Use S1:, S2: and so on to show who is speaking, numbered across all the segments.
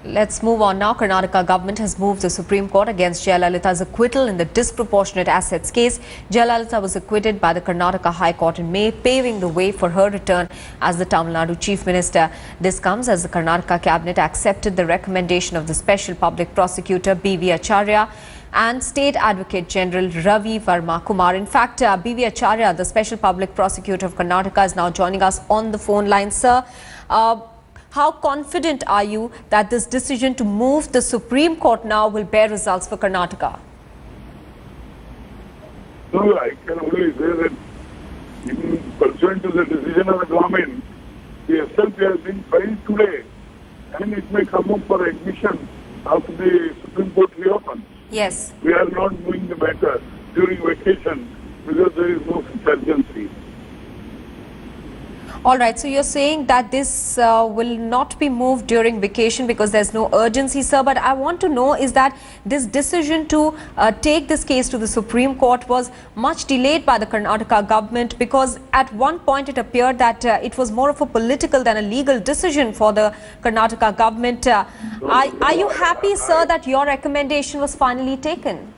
S1: Let's move on now. Karnataka government has moved the Supreme Court against Jayalalitha's acquittal in the disproportionate assets case. Jayalalitha was acquitted by the Karnataka High Court in May, paving the way for her return as the Tamil Nadu Chief Minister. This comes as the Karnataka cabinet accepted the recommendation of the Special Public Prosecutor B.V. Acharya and State Advocate General Ravi Verma Kumar. In fact, B.V. Acharya, the Special Public Prosecutor of Karnataka, is now joining us on the phone line. Sir, how confident are you that this decision to move the Supreme Court now will bear results for Karnataka?
S2: No, I can only say that in pursuant to the decision of the government, the SLP has been filed today and it may come up for admission after the Supreme Court reopens.
S1: Yes.
S2: We are not doing the matter during vacation because there is no such urgency.
S1: All right, so you're saying that this will not be moved during vacation because there's no urgency, sir. But I want to know is that this decision to take this case to the Supreme Court was much delayed by the Karnataka government, because at one point it appeared that it was more of a political than a legal decision for the Karnataka government. Are you happy, sir, that your recommendation was finally taken?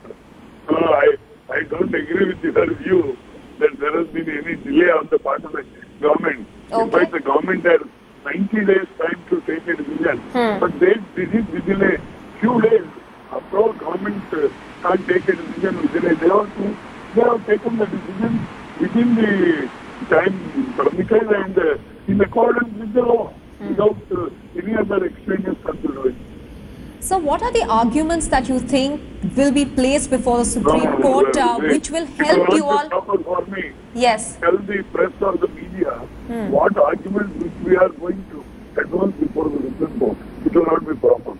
S2: No, I don't agree with your view that there has been any delay on the part of the government.
S1: Okay.
S2: In fact, the government has 90 days time to take a decision. But this is within a few days. After all, government can't take a decision within a day or two. They have taken the decision within the time permitted and in accordance with the law, without any other extraneous consideration.
S1: So what are the arguments that you think will be placed before the Supreme Court which will help you all?
S2: For me,
S1: Yes.
S2: tell the press or the media what arguments which we are going to advance before the Supreme Court. It will not be proper.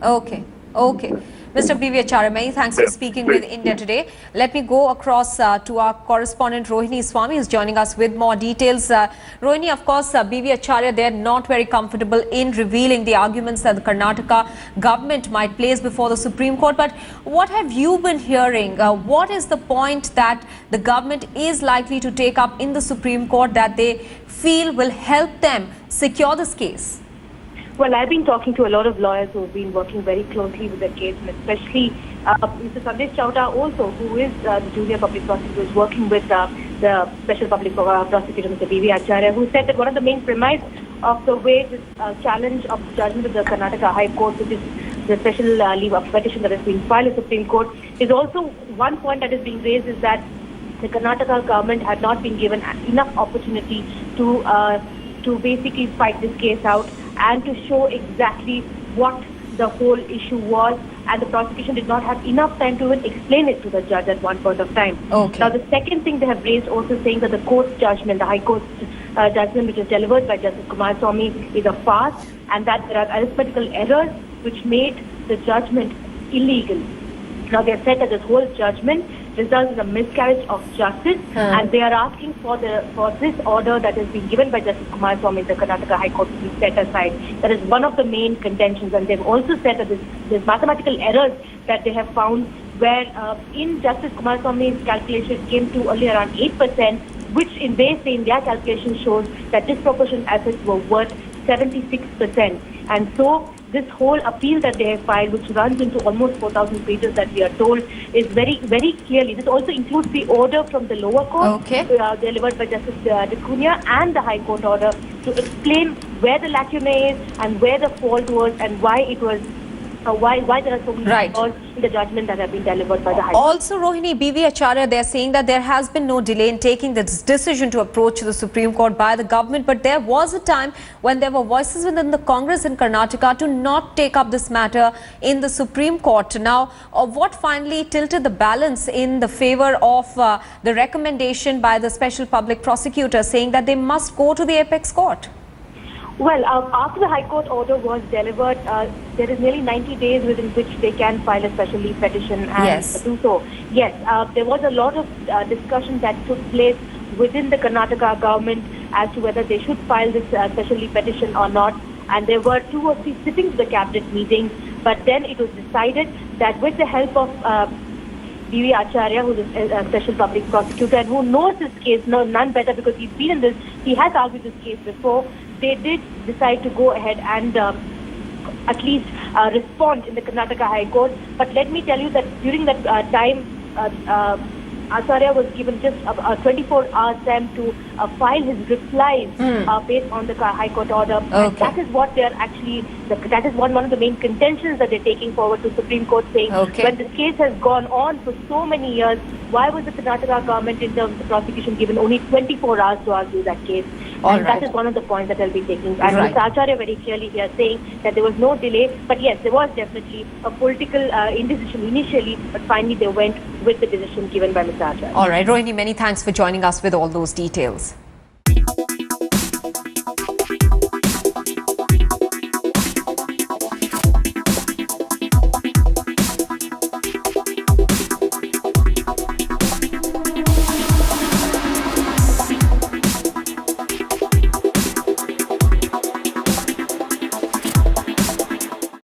S1: Okay. Okay. Mr. B.V. Acharya, many thanks for speaking with India Today. Let me go across to our correspondent Rohini Swami, who's joining us with more details. Rohini, of course, B.V. Acharya, they're not very comfortable in revealing the arguments that the Karnataka government might place before the Supreme Court. But what have you been hearing? What is the point that the government is likely to take up in the Supreme Court that they feel will help them secure this case?
S3: Well, I've been talking to a lot of lawyers who have been working very closely with the case, and especially Mr. Sandesh Chowta also, who is the junior public prosecutor, is working with the special public prosecutor, Mr. B.V. Acharya, who said that one of the main premise of the way this challenge of the judgment of the Karnataka High Court, which is the special leave of petition that has been filed in the Supreme Court, is also one point that is being raised is that the Karnataka government had not been given enough opportunity to basically fight this case out and to show exactly what the whole issue was, and the prosecution did not have enough time to even explain it to the judge at one point of time.
S1: Okay.
S3: Now, the second thing they have raised also saying that the court's judgment, the High Court's judgment which is delivered by Justice Kumaraswamy is a farce, and that there are arithmetical errors which made the judgment illegal. Now, they have said that this whole judgment results in a miscarriage of justice, and they are asking for this order that has been given by Justice Kumaraswamy in the Karnataka High Court to be set aside. That is one of the main contentions, and they've also said that there's mathematical errors that they have found where in Justice Kumaraswamy's calculation came to only around 8%, which in their calculation shows that disproportionate assets were worth 76%. And so this whole appeal that they have filed, which runs into almost 4,000 pages that we are told, is very, very clearly. This also includes the order from the lower court, delivered by Justice Dicunia, and the High Court order to explain where the lacunae is and where the fault was and why it was, why there are so many flaws in the judgment that have been delivered by the High Court.
S1: Also, Rohini, B.V. Acharya, they're saying that there has been no delay in taking this decision to approach the Supreme Court by the government, but there was a time when there were voices within the Congress in Karnataka to not take up this matter in the Supreme Court. Now, what finally tilted the balance in the favor of the recommendation by the Special Public Prosecutor saying that they must go to the apex court?
S3: Well, after the High Court order was delivered, there is nearly 90 days within which they can file a special leave petition and do so. Yes, there was a lot of discussion that took place within the Karnataka government as to whether they should file this special leave petition or not. And there were 2 or 3 sittings of the cabinet meetings, but then it was decided that with the help of B.V. Acharya, who is a special public prosecutor and who knows this case none better because he's been in this, he has argued this case before, they did decide to go ahead and at least respond in the Karnataka High Court. But let me tell you that during that time, Acharya was given just a 24-hour time to file his replies based on the High Court order. And that is what they're actually, that is one of the main contentions that they're taking forward to Supreme Court, saying when this case has gone on for so many years, why was the Karnataka government in terms of the prosecution given only 24 hours to argue that case? And that is one of the points that they'll be taking. And Mr. Acharya very clearly here saying that there was no delay, but yes, there was definitely a political indecision initially, but finally they went with the decision given by Mr. Acharya.
S1: All right, Rohini, many thanks for joining us with all those details.